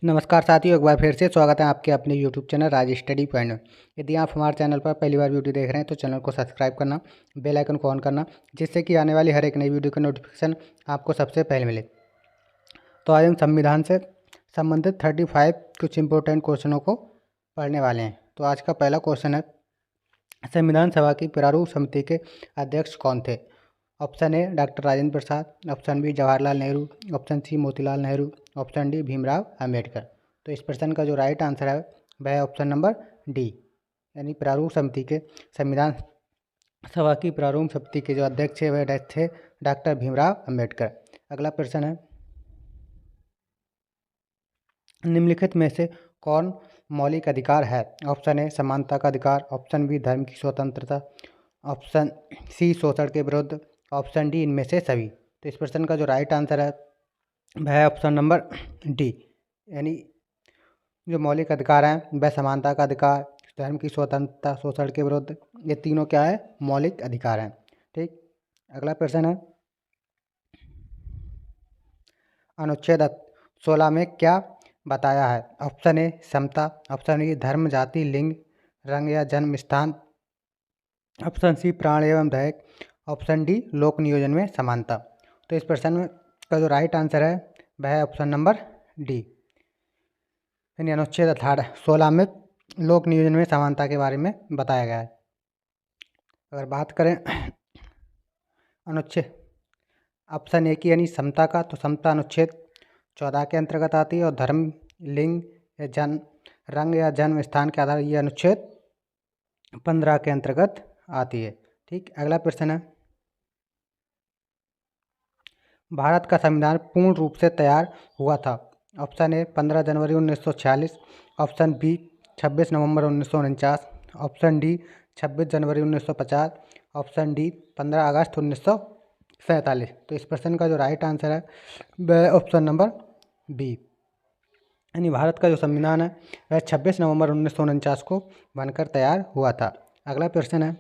नमस्कार साथियों, एक बार फिर से स्वागत है आपके अपने YouTube चैनल राज स्टडी पॉइंट में। यदि आप हमारे चैनल पर पहली बार वीडियो देख रहे हैं तो चैनल को सब्सक्राइब करना, बेल आइकन को ऑन करना, जिससे कि आने वाली हर एक नई वीडियो का नोटिफिकेशन आपको सबसे पहले मिले। तो आज हम संविधान से संबंधित 35 कुछ इंपॉर्टेंट क्वेश्चनों को पढ़ने वाले हैं। तो आज का पहला क्वेश्चन है, संविधान सभा की प्रारूप समिति के अध्यक्ष कौन थे? Option A doctor Rajendra Prasad, option B Jawaharlal Nehru, option C Motilal Nehru, option D Bhimrao Ambedkar. तो इस प्रश्न का जो राइट आंसर है वह है ऑप्शन नंबर डी, यानी प्रारूप समिति के संविधान सभा की प्रारूप समिति के जो अध्यक्ष है वह थे डॉक्टर भीमराव अंबेडकर। अगला प्रश्न है, निम्नलिखित में से कौन मौलिक अधिकार है? ऑप्शन ए समानता का अधिकार, ऑप्शन बी धर्म की स्वतंत्रता, ऑप्शन सी शोषण के विरुद्ध, ऑप्शन डी इनमें से सभी। तो इस प्रश्न का जो राइट आंसर है वह है ऑप्शन नंबर डी, यानी जो मौलिक अधिकार हैं वह समानता का अधिकार, धर्म की स्वतंत्रता, शोषण के विरुद्ध, ये तीनों क्या है? मौलिक अधिकार हैं। ठीक। अगला प्रश्न है, अनुच्छेद 16 में क्या बताया है? ऑप्शन ए समता, ऑप्शन बी धर्म जाति लिंग रंग या जन्म स्थान, ऑप्शन सी प्राण एवं दहेज, ऑप्शन डी लोक नियोजन में समानता। तो इस प्रश्न का जो राइट आंसर है वह है ऑप्शन नंबर डी, यानी अनुच्छेद 16 में लोक नियोजन में समानता के बारे में बताया गया है। अगर बात करें अनुच्छेद ऑप्शन ए की यानी समता का, तो समता अनुच्छेद 14 के अंतर्गत आती है, और धर्म लिंग या जन्म रंग या जन्म स्थान के आधार ये अनुच्छेद 15 के अंतर्गत आती है। ठीक। अगला प्रश्न है, भारत का संविधान पूर्ण रूप से तैयार हुआ था? ऑप्शन ए 15 जनवरी 1946, ऑप्शन बी 26 नवंबर 1949, ऑप्शन डी 26 जनवरी 1950, ऑप्शन डी 15 अगस्त 1947। तो इस प्रश्न का जो राइट आंसर है वह ऑप्शन नंबर बी, यानी भारत का जो संविधान है वह 26 नवंबर 1949 को बनकर तैयार हुआ था। अगला प्रश्न है,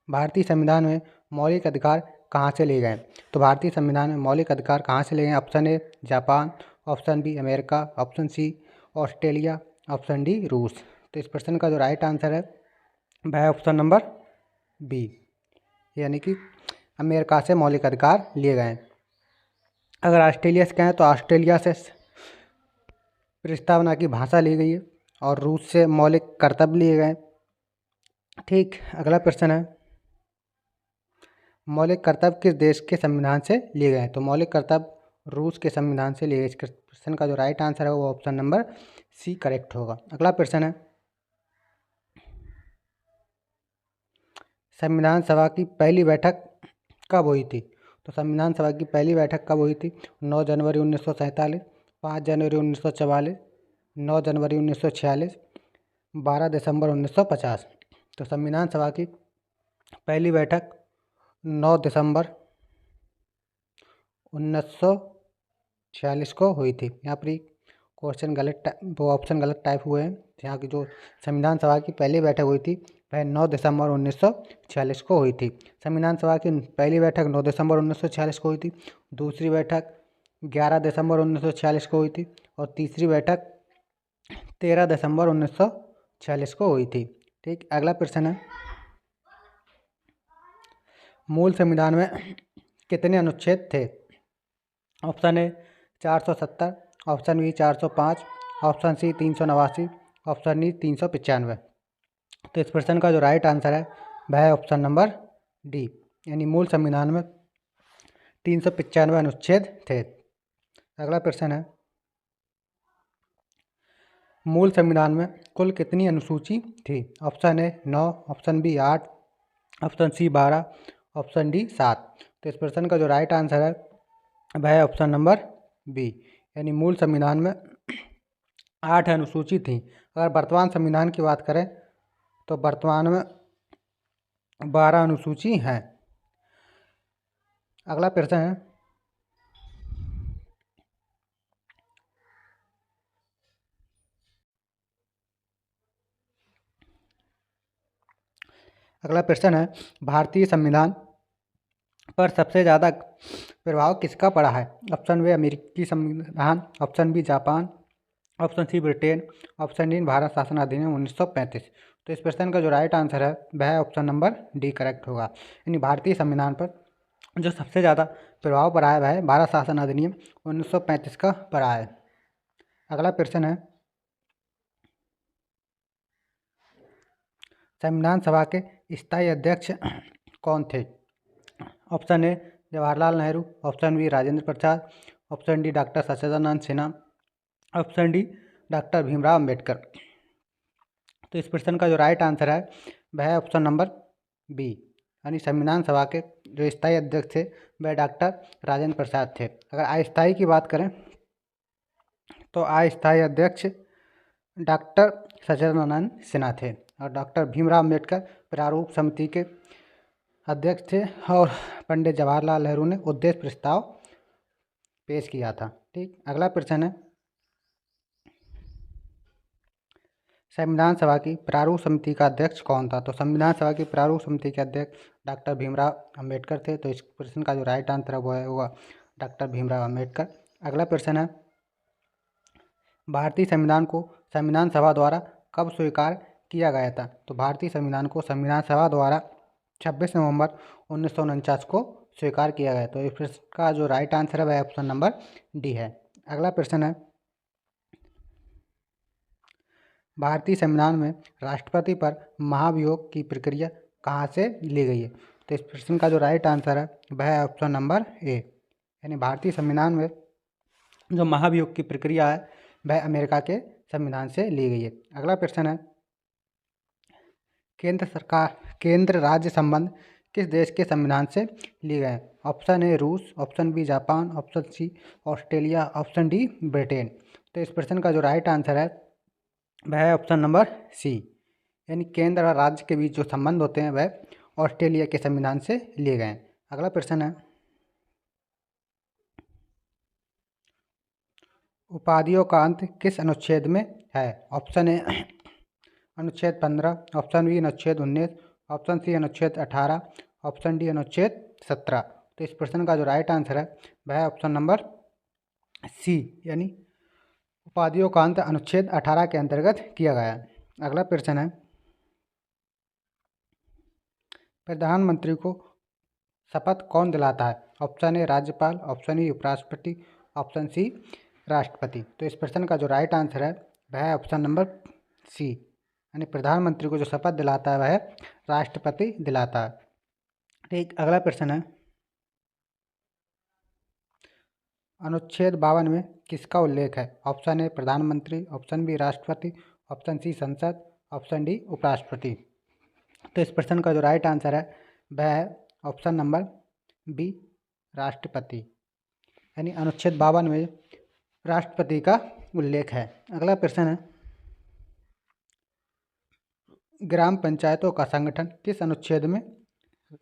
भारतीय संविधान में मौलिक अधिकार कहाँ से लिए गए? तो भारतीय संविधान में मौलिक अधिकार कहाँ से लिए गए? Option A Japan, option B America, option C Australia, option D रूस। तो इस प्रश्न का जो राइट आंसर है वह है ऑप्शन नंबर बी, यानी कि अमेरिका से मौलिक अधिकार लिए गए हैं। अगर ऑस्ट्रेलिया से कहें तो ऑस्ट्रेलिया से प्रस्तावना की भाषा ली गई है, और रूस से मौलिक कर्तव्य लिए गए। ठीक। अगला प्रश्न है, मौलिक कर्तव्य किस देश के संविधान से लिए गए हैं? तो मौलिक कर्तव्य रूस के संविधान से लिए गए। इस प्रश्न का जो राइट आंसर है वो ऑप्शन नंबर सी करेक्ट होगा। अगला प्रश्न है, संविधान सभा की पहली बैठक कब हुई थी? तो संविधान सभा की पहली बैठक कब हुई थी? 9 जनवरी 1947, 5 जनवरी 1944, 9 जनवरी 1946, 12 दिसंबर 1950। तो संविधान सभा की पहली बैठक 9 दिसंबर 1946 को हुई थी। यहाँ पर क्वेश्चन गलत, वो ऑप्शन गलत टाइप हुए हैं। यहाँ की जो संविधान सभा की पहली बैठक हुई थी वह 9 दिसंबर 1946 को हुई थी। संविधान सभा की पहली बैठक 9 दिसंबर 1946 को हुई थी, दूसरी बैठक 11 दिसंबर 1946 को हुई थी, और तीसरी बैठक 13 दिसंबर 1946 को हुई थी। ठीक। अगला प्रश्न है, मूल संविधान में कितने अनुच्छेद थे? Option A 470, option B 405, option C 389, option D 395। तो इस प्रश्न का जो राइट आंसर है वह है ऑप्शन नंबर डी, यानी मूल संविधान में 395 अनुच्छेद थे। अगला प्रश्न है, मूल संविधान में कुल कितनी अनुसूची थी? Option A 9, option B 8, option C 12, option D 7। तो इस प्रश्न का जो राइट आंसर है वह है ऑप्शन नंबर बी, यानी मूल संविधान में 8 अनुसूची थी। अगर वर्तमान संविधान की बात करें तो वर्तमान में 12 अनुसूची हैं। अगला प्रश्न है, भारतीय संविधान पर सबसे ज़्यादा प्रभाव किसका पड़ा है? ऑप्शन ए अमेरिकी संविधान, option B Japan, option C Britain, option D Bharat शासन अधिनियम 1935। तो इस प्रश्न का जो राइट आंसर है वह है ऑप्शन नंबर डी करेक्ट होगा। यानी भारतीय संविधान पर जो सबसे ज़्यादा प्रभाव पड़ा है वह है भारत शासन अधिनियम 1935 का पड़ा है। अगला प्रश्न है, संविधान सभा के स्थायी अध्यक्ष कौन थे? Option A Jawaharlal Nehru, option B Rajendra Prasad, option D doctor Sachchidanand Sinha, option D doctor Bhimrao Ambedkar. तो इस प्रश्न का जो राइट आंसर है वह है ऑप्शन नंबर बी, यानी संविधान सभा के जो स्थायी अध्यक्ष थे वह डॉक्टर राजेंद्र प्रसाद थे। अगर अस्थायी की बात करें तो अस्थायी अध्यक्ष डॉक्टर सच्चिदानंद सिन्हा थे और डॉक्टर भीमराव अम्बेडकर प्रारूप समिति के अध्यक्ष थे और पंडित जवाहरलाल नेहरू ने उद्देश्य प्रस्ताव पेश किया था। ठीक, अगला प्रश्न है, संविधान सभा की प्रारूप समिति का अध्यक्ष कौन था? तो संविधान सभा की प्रारूप समिति के अध्यक्ष डॉक्टर भीमराव अम्बेडकर थे। तो इस प्रश्न का जो राइट आंसर है वो होगा डॉक्टर भीमराव अम्बेडकर। अगला प्रश्न है, भारतीय संविधान को संविधान सभा द्वारा कब स्वीकार किया गया था? तो भारतीय संविधान को संविधान सभा द्वारा 26 नवंबर 1949 को स्वीकार किया गया। तो इस प्रश्न का जो राइट आंसर है वह ऑप्शन नंबर डी है। अगला प्रश्न है, भारतीय संविधान में राष्ट्रपति पर महाभियोग की प्रक्रिया कहाँ से ली गई है? तो इस प्रश्न का जो राइट आंसर है वह है ऑप्शन नंबर ए, यानी भारतीय संविधान में जो महाभियोग की प्रक्रिया है वह अमेरिका के संविधान से ली गई है। अगला प्रश्न है, केंद्र राज्य संबंध किस देश के संविधान से लिए गए? ऑप्शन ए रूस, option B Japan, option C Australia, option D Britain. तो इस प्रश्न का जो राइट आंसर है वह है ऑप्शन नंबर सी, यानी केंद्र और राज्य के बीच जो संबंध होते हैं वह ऑस्ट्रेलिया के संविधान से लिए गए हैं। अगला प्रश्न है, उपाधियों का अंत किस अनुच्छेद में है? ऑप्शन ए अनुच्छेद 15, ऑप्शन बी अनुच्छेद 19, ऑप्शन सी अनुच्छेद 18, ऑप्शन डी अनुच्छेद 17। तो इस प्रश्न का जो राइट आंसर है वह है ऑप्शन नंबर सी, यानी उपाधियों का अंत अनुच्छेद 18 के अंतर्गत किया गया है। अगला प्रश्न है, प्रधानमंत्री को शपथ कौन दिलाता है? ऑप्शन ए राज्यपाल, ऑप्शन ई उपराष्ट्रपति, ऑप्शन सी राष्ट्रपति। तो इस प्रश्न का जो राइट आंसर है वह है ऑप्शन नंबर सी, यानी प्रधानमंत्री को जो शपथ दिलाता है वह राष्ट्रपति दिलाता है। ठीक, अगला प्रश्न है, अनुच्छेद 52 में किसका उल्लेख है? ऑप्शन ए प्रधानमंत्री, ऑप्शन बी राष्ट्रपति, ऑप्शन सी संसद, ऑप्शन डी उपराष्ट्रपति। तो इस प्रश्न का जो राइट आंसर है वह है ऑप्शन नंबर बी राष्ट्रपति, यानी अनुच्छेद 52 में राष्ट्रपति का उल्लेख है। अगला प्रश्न है, ग्राम पंचायतों का संगठन किस अनुच्छेद में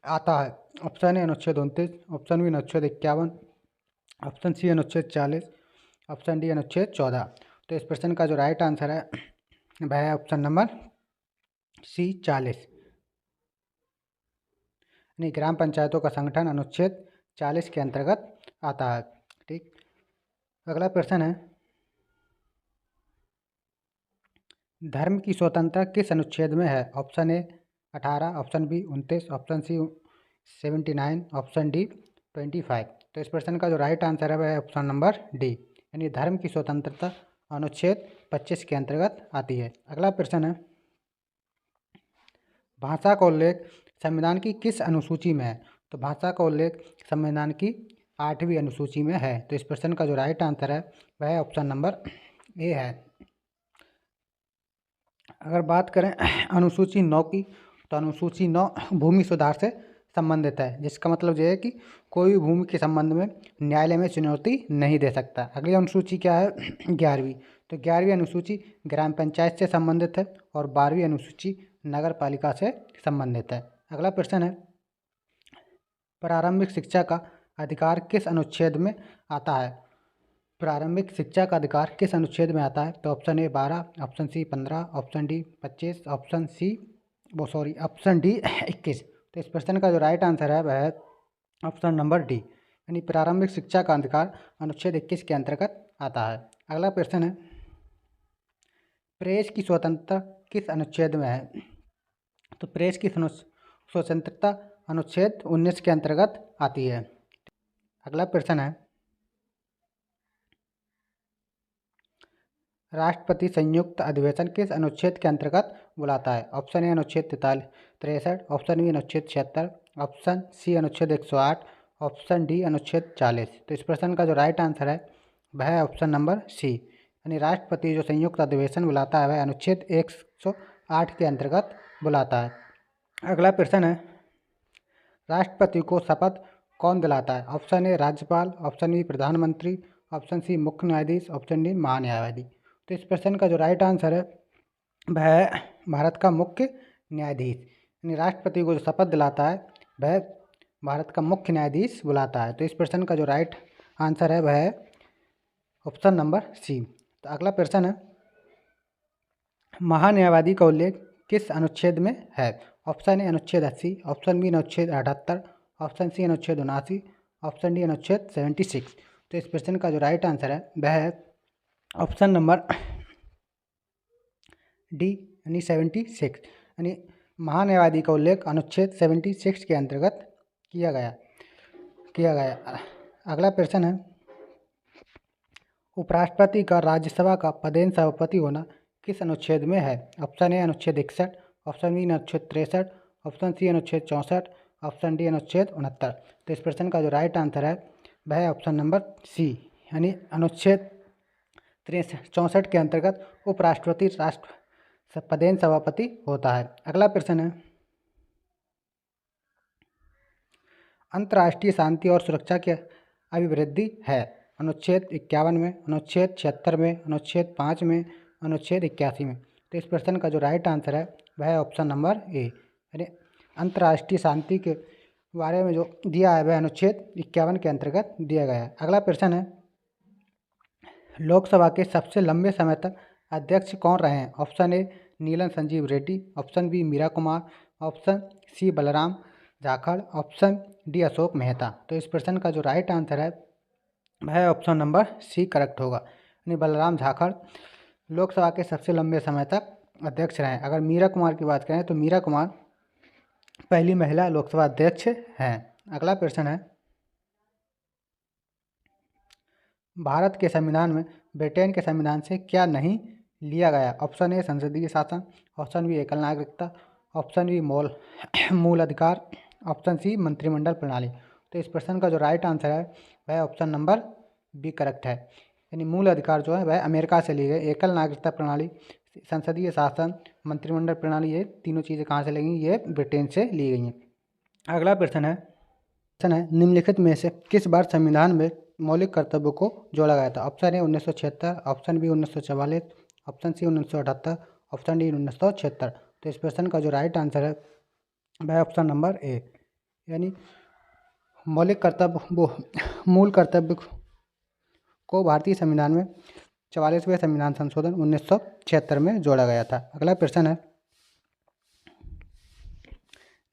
आता है? ऑप्शन ए अनुच्छेद 29, ऑप्शन बी अनुच्छेद 51, ऑप्शन सी अनुच्छेद 40, ऑप्शन डी अनुच्छेद 14। तो इस प्रश्न का जो राइट आंसर है वह है ऑप्शन नंबर सी 40, यानी ग्राम पंचायतों का संगठन अनुच्छेद 40 के अंतर्गत आता है। ठीक, अगला प्रश्न है, धर्म की स्वतंत्रता किस अनुच्छेद में है? Option A 18, option B 29, option C 79, option D 25। तो इस प्रश्न का जो राइट आंसर है वह है ऑप्शन नंबर डी, यानी धर्म की स्वतंत्रता अनुच्छेद 25 के अंतर्गत आती है। अगला प्रश्न है, भाषा का उल्लेख संविधान की किस अनुसूची में है? तो भाषा का उल्लेख संविधान की 8वीं अनुसूची में है। तो इस प्रश्न का जो राइट आंसर है वह है ऑप्शन नंबर ए है। अगर बात करें अनुसूची 9 की, तो अनुसूची 9 भूमि सुधार से संबंधित है, जिसका मतलब ये है कि कोई भी भूमि के संबंध में न्यायालय में चुनौती नहीं दे सकता। अगली अनुसूची क्या है? 11वीं। तो 11वीं अनुसूची ग्राम पंचायत से संबंधित है और 12वीं अनुसूची नगर पालिका से संबंधित है। अगला प्रश्न है, प्रारंभिक शिक्षा का अधिकार किस अनुच्छेद में आता है? प्रारंभिक शिक्षा का अधिकार किस अनुच्छेद में आता है? तो option A 12, option C 15, option D 25, option D 21। तो इस प्रश्न का जो राइट आंसर है वह है ऑप्शन नंबर डी, यानी प्रारंभिक शिक्षा का अधिकार अनुच्छेद 21 के अंतर्गत आता है। अगला प्रश्न है, प्रेस की स्वतंत्रता किस अनुच्छेद में है? तो प्रेस की स्वतंत्रता अनुच्छेद 19 के अंतर्गत आती है। अगला प्रश्न है, राष्ट्रपति संयुक्त अधिवेशन किस अनुच्छेद के अंतर्गत बुलाता है? ऑप्शन ए अनुच्छेद 63, ऑप्शन बी अनुच्छेद 76, ऑप्शन सी अनुच्छेद 108, ऑप्शन डी अनुच्छेद 40। तो इस प्रश्न का जो राइट आंसर है वह है ऑप्शन नंबर सी, यानी राष्ट्रपति जो संयुक्त अधिवेशन बुलाता है वह अनुच्छेद 108 के अंतर्गत बुलाता है। अगला प्रश्न है, राष्ट्रपति को शपथ कौन दिलाता है? ऑप्शन ए राज्यपाल, ऑप्शन बी प्रधानमंत्री, ऑप्शन सी मुख्य न्यायाधीश, ऑप्शन डी महान्यायवादी। तो इस प्रश्न का जो राइट आंसर है वह है भारत का मुख्य न्यायाधीश, यानी राष्ट्रपति को जो शपथ दिलाता है वह भारत का मुख्य न्यायाधीश बुलाता है। तो इस प्रश्न का जो राइट आंसर है वह है ऑप्शन नंबर सी। तो अगला प्रश्न है, महान्यायवादी का उल्लेख किस अनुच्छेद में है? ऑप्शन ए अनुच्छेद 80, ऑप्शन बी अनुच्छेद 78, ऑप्शन सी अनुच्छेद 79, ऑप्शन डी अनुच्छेद 76। तो इस प्रश्न का जो राइट आंसर है वह है ऑप्शन नंबर डी, यानी 76, यानी महान्यायवादी का उल्लेख अनुच्छेद 76 के अंतर्गत किया गया। अगला प्रश्न है, उपराष्ट्रपति का राज्यसभा का पदेन सभापति होना किस अनुच्छेद में है? ऑप्शन ए अनुच्छेद 61, ऑप्शन बी अनुच्छेद 63, ऑप्शन सी अनुच्छेद 64, ऑप्शन डी अनुच्छेद 69। तो इस प्रश्न का जो राइट आंसर है वह है ऑप्शन नंबर सी, यानी अनुच्छेद 64 के अंतर्गत उपराष्ट्रपति राष्ट्र पदेन सभापति होता है। अगला प्रश्न है, अंतर्राष्ट्रीय शांति और सुरक्षा की अभिवृद्धि है? अनुच्छेद 51 में, अनुच्छेद 76 में, अनुच्छेद 5 में, अनुच्छेद 81 में। तो इस प्रश्न का जो राइट आंसर है वह है ऑप्शन नंबर ए, यानी अंतर्राष्ट्रीय शांति के बारे में जो दिया है वह अनुच्छेद 51 के अंतर्गत दिया गया है। अगला प्रश्न है, लोकसभा के सबसे लंबे समय तक अध्यक्ष कौन रहे हैं? Option A Neelam Sanjiva Reddy, option B Meira Kumar, option C Balram Jakhar, option D Ashok Mehta. तो इस प्रश्न का जो राइट आंसर है वह ऑप्शन नंबर सी करेक्ट होगा, यानी बलराम जाखड़ लोकसभा के सबसे लंबे समय तक अध्यक्ष रहे। अगर मीरा कुमार की बात करें तो मीरा कुमार पहली महिला लोकसभा अध्यक्ष हैं। अगला प्रश्न है, भारत के संविधान में ब्रिटेन के संविधान से क्या नहीं लिया गया? ऑप्शन ए संसदीय शासन, ऑप्शन बी एकल नागरिकता, ऑप्शन बी मूल अधिकार, ऑप्शन सी मंत्रिमंडल प्रणाली। तो इस प्रश्न का जो राइट आंसर है वह ऑप्शन नंबर बी करेक्ट है, यानी मूल अधिकार जो है वह अमेरिका से ली गई। एकल नागरिकता प्रणाली, संसदीय शासन, मंत्रिमंडल प्रणाली, ये तीनों चीज़ें कहाँ से ली गई? ये ब्रिटेन से ली गई हैं। अगला प्रश्न है, निम्नलिखित में से किस वर्ष संविधान में मौलिक कर्तव्यों को जोड़ा गया था? Option A 1976, option B 1944, option C 1978, option D 1976। तो इस प्रश्न का जो राइट आंसर है वह ऑप्शन नंबर ए, यानी मूल कर्तव्य को भारतीय संविधान में 44वें संविधान संशोधन 1976 में जोड़ा गया था। अगला प्रश्न है,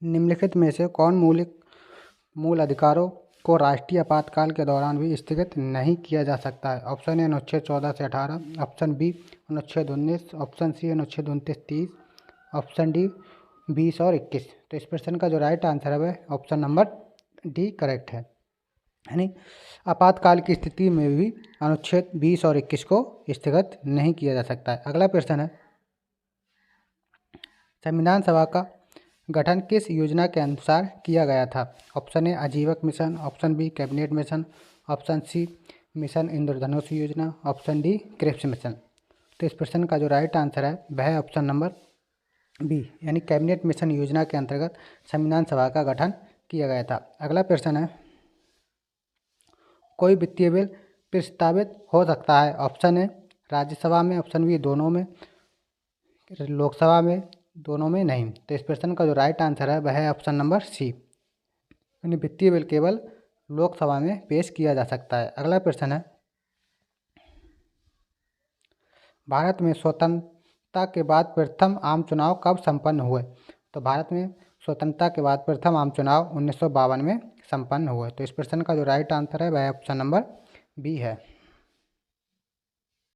निम्नलिखित में से कौन मूल अधिकारों को राष्ट्रीय आपातकाल के दौरान भी स्थगित नहीं किया जा सकता है? ऑप्शन ए अनुच्छेद 14 से 18, ऑप्शन बी अनुच्छेद 19, ऑप्शन सी अनुच्छेद 29, 30, ऑप्शन डी 20 और 21। तो इस प्रश्न का जो राइट आंसर है वह ऑप्शन नंबर डी करेक्ट है, यानी आपातकाल की स्थिति में भी अनुच्छेद 20 और 21 को स्थगित नहीं किया जा सकता है। अगला प्रश्न है, संविधान सभा का गठन किस योजना के अनुसार किया गया था? ऑप्शन ए आजीविका mission, option B cabinet mission, option C mission Indradhanush योजना, ऑप्शन डी क्रिप्स मिशन। तो इस प्रश्न का जो राइट आंसर है वह है ऑप्शन नंबर बी, यानी कैबिनेट मिशन योजना के अंतर्गत संविधान सभा का गठन किया गया था। अगला प्रश्न है, कोई वित्तीय बिल प्रस्तावित हो सकता है? ऑप्शन ए राज्यसभा में, ऑप्शन बी दोनों में, लोकसभा में, दोनों में नहीं। तो इस प्रश्न का जो राइट आंसर है वह है ऑप्शन नंबर सी, यानी वित्तीय बिल केवल लोकसभा में पेश किया जा सकता है। अगला प्रश्न है, भारत में स्वतंत्रता के बाद प्रथम आम चुनाव कब संपन्न हुए? तो भारत में स्वतंत्रता के बाद प्रथम आम चुनाव 1952 में संपन्न हुए। तो इस प्रश्न का जो राइट आंसर है वह ऑप्शन नंबर बी है।